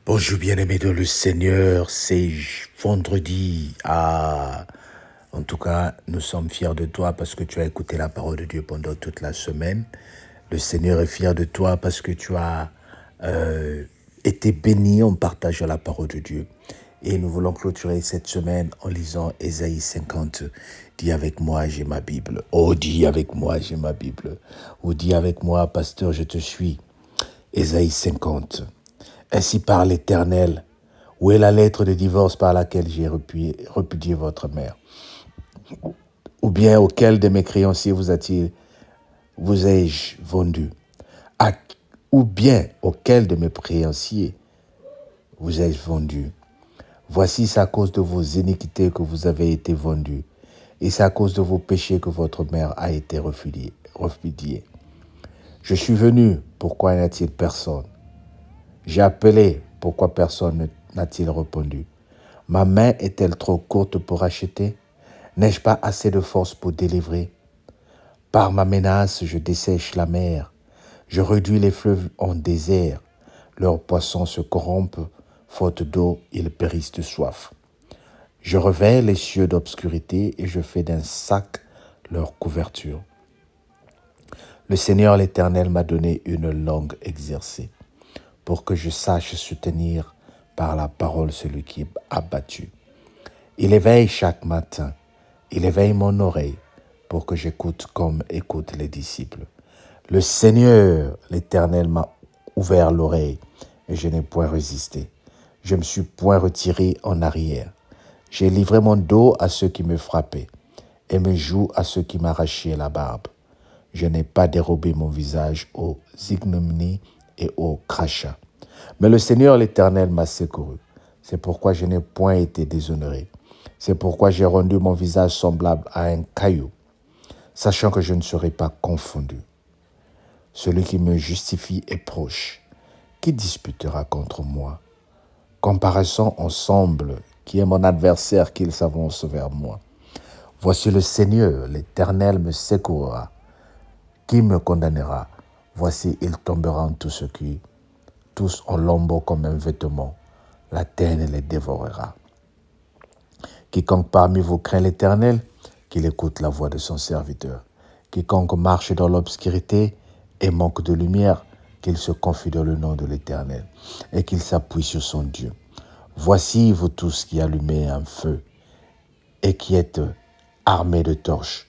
Bonjour bien-aimé de le Seigneur, c'est vendredi. En tout cas, nous sommes fiers de toi parce que tu as écouté la parole de Dieu pendant toute la semaine. Le Seigneur est fier de toi parce que tu as été béni en partageant la parole de Dieu. Et nous voulons clôturer cette semaine en lisant Ésaïe 50. Dis avec moi, j'ai ma Bible. Oh, dis avec moi, j'ai ma Bible. Ou dis avec moi, pasteur, je te suis. Ésaïe 50. Ainsi parle l'Éternel. Où est la lettre de divorce par laquelle j'ai repudié votre mère? Ou bien auquel de mes créanciers vous ai-je vendu? Ou bien auquel de mes créanciers vous ai-je vendu? Voici, c'est à cause de vos iniquités que vous avez été vendus, et c'est à cause de vos péchés que votre mère a été repudiée. Je suis venu, pourquoi n'y a-t-il personne? J'ai appelé, pourquoi personne n'a-t-il répondu? Ma main est-elle trop courte pour acheter? N'ai-je pas assez de force pour délivrer? Par ma menace, je dessèche la mer. Je réduis les fleuves en désert. Leurs poissons se corrompent. Faute d'eau, ils périssent de soif. Je revers les cieux d'obscurité et je fais d'un sac leur couverture. Le Seigneur l'Éternel m'a donné une langue exercée pour que je sache soutenir par la parole celui qui est abattu. Il éveille chaque matin, il éveille mon oreille pour que j'écoute comme écoutent les disciples. Le Seigneur, l'Éternel, m'a ouvert l'oreille et je n'ai point résisté. Je ne me suis point retiré en arrière. J'ai livré mon dos à ceux qui me frappaient et mes joues à ceux qui m'arrachaient la barbe. Je n'ai pas dérobé mon visage aux ignominies et aux crachats. Mais le Seigneur l'Éternel m'a secouru. C'est pourquoi je n'ai point été déshonoré. C'est pourquoi j'ai rendu mon visage semblable à un caillou, sachant que je ne serai pas confondu. Celui qui me justifie est proche. Qui disputera contre moi? Comparaissons ensemble, qui est mon adversaire, qu'il s'avance vers moi. Voici le Seigneur, l'Éternel me secourra. Qui me condamnera? Voici, il tombera en tous en lambeaux comme un vêtement. La terre les dévorera. Quiconque parmi vous craint l'Éternel, qu'il écoute la voix de son serviteur. Quiconque marche dans l'obscurité et manque de lumière, qu'il se confie dans le nom de l'Éternel et qu'il s'appuie sur son Dieu. Voici vous tous qui allumez un feu et qui êtes armés de torches.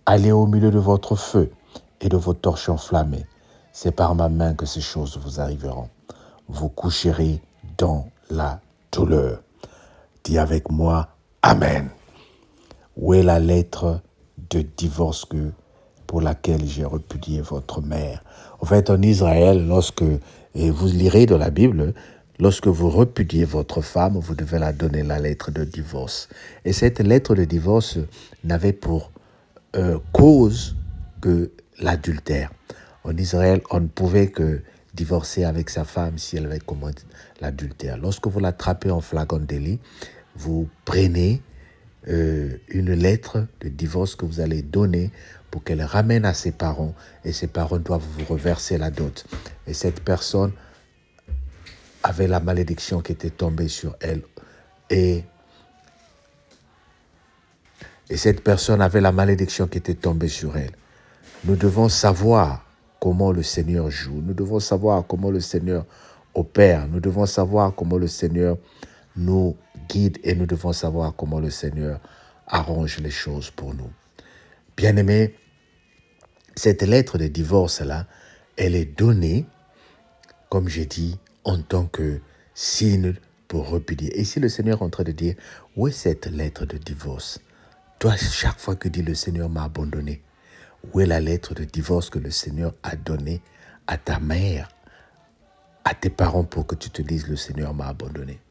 Allez au milieu de votre feu et de vos torches enflammées. C'est par ma main que ces choses vous arriveront. Vous coucherez dans la douleur. Dis avec moi, Amen. Où est la lettre de divorce pour laquelle j'ai repudié votre mère? En fait, en Israël, et vous lirez dans la Bible, lorsque vous repudiez votre femme, vous devez la donner la lettre de divorce. Et cette lettre de divorce n'avait pour cause que l'adultère. En Israël, on ne pouvait que divorcer avec sa femme si elle avait commis l'adultère. Lorsque vous l'attrapez en flagrant délit, vous prenez une lettre de divorce que vous allez donner pour qu'elle ramène à ses parents et ses parents doivent vous reverser la dot. Et cette personne avait la malédiction qui était tombée sur elle et cette personne avait la malédiction qui était tombée sur elle. Nous devons savoir comment le Seigneur joue. Nous devons savoir comment le Seigneur opère. Nous devons savoir comment le Seigneur nous guide et nous devons savoir comment le Seigneur arrange les choses pour nous. Bien-aimés, cette lettre de divorce-là, elle est donnée, comme j'ai dit, en tant que signe pour repudier. Et si le Seigneur est en train de dire, où est cette lettre de divorce? Toi, chaque fois que dit le Seigneur m'a abandonné, où est la lettre de divorce que le Seigneur a donnée à ta mère, à tes parents pour que tu te dises le Seigneur m'a abandonné?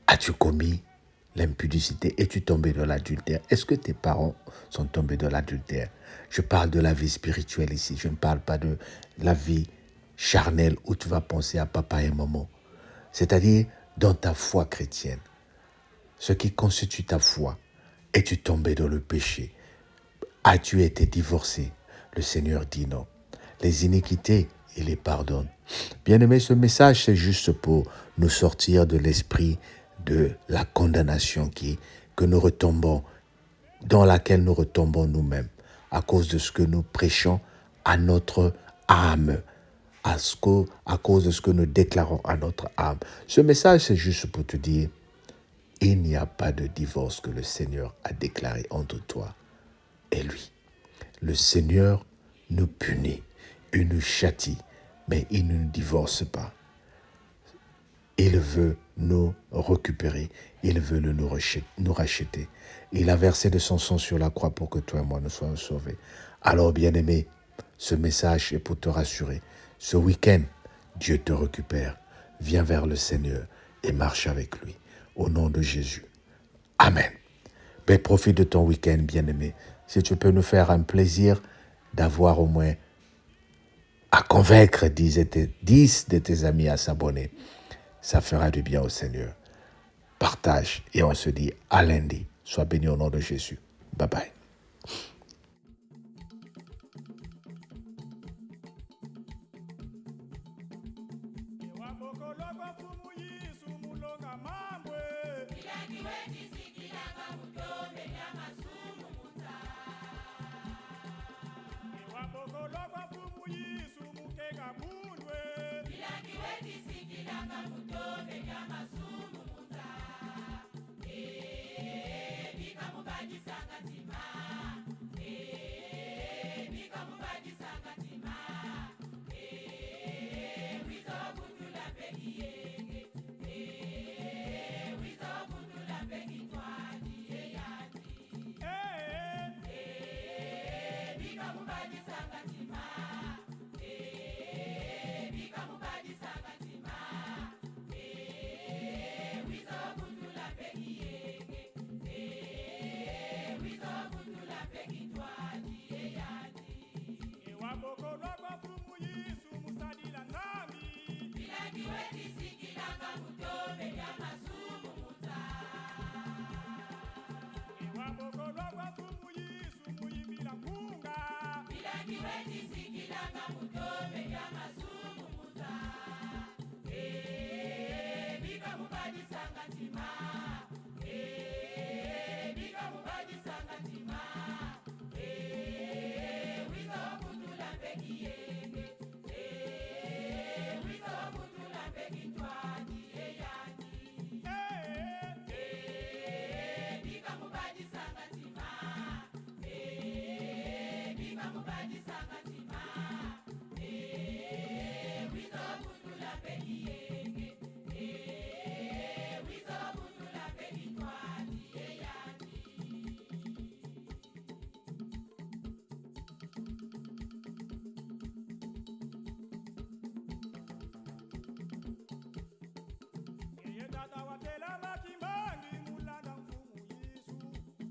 As-tu commis l'impudicité? Es-tu tombé dans l'adultère? Est-ce que tes parents sont tombés dans l'adultère? Je parle de la vie spirituelle ici. Je ne parle pas de la vie charnelle où tu vas penser à papa et maman. C'est-à-dire dans ta foi chrétienne. Ce qui constitue ta foi. Es-tu tombé dans le péché? As-tu été divorcé? Le Seigneur dit non. Les iniquités, et les pardonne. Bien-aimé, ce message, c'est juste pour nous sortir de l'esprit de la condamnation que nous retombons, dans laquelle nous retombons nous-mêmes, à cause de ce que nous prêchons à notre âme, à cause de ce que nous déclarons à notre âme. Ce message, c'est juste pour te dire, il n'y a pas de divorce que le Seigneur a déclaré entre toi et lui. Le Seigneur nous punit, il nous châtie, mais il ne nous divorce pas. Il veut nous récupérer, il veut nous racheter. Il a versé de son sang sur la croix pour que toi et moi nous soyons sauvés. Alors, bien-aimé, ce message est pour te rassurer. Ce week-end, Dieu te récupère. Viens vers le Seigneur et marche avec lui. Au nom de Jésus. Amen. Ben, profite de ton week-end, bien-aimé. Si tu peux nous faire un plaisir d'avoir au moins à convaincre 10 de tes amis à s'abonner, ça fera du bien au Seigneur. Partage et on se dit à lundi. Sois béni au nom de Jésus. Bye bye.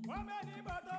Wameni bata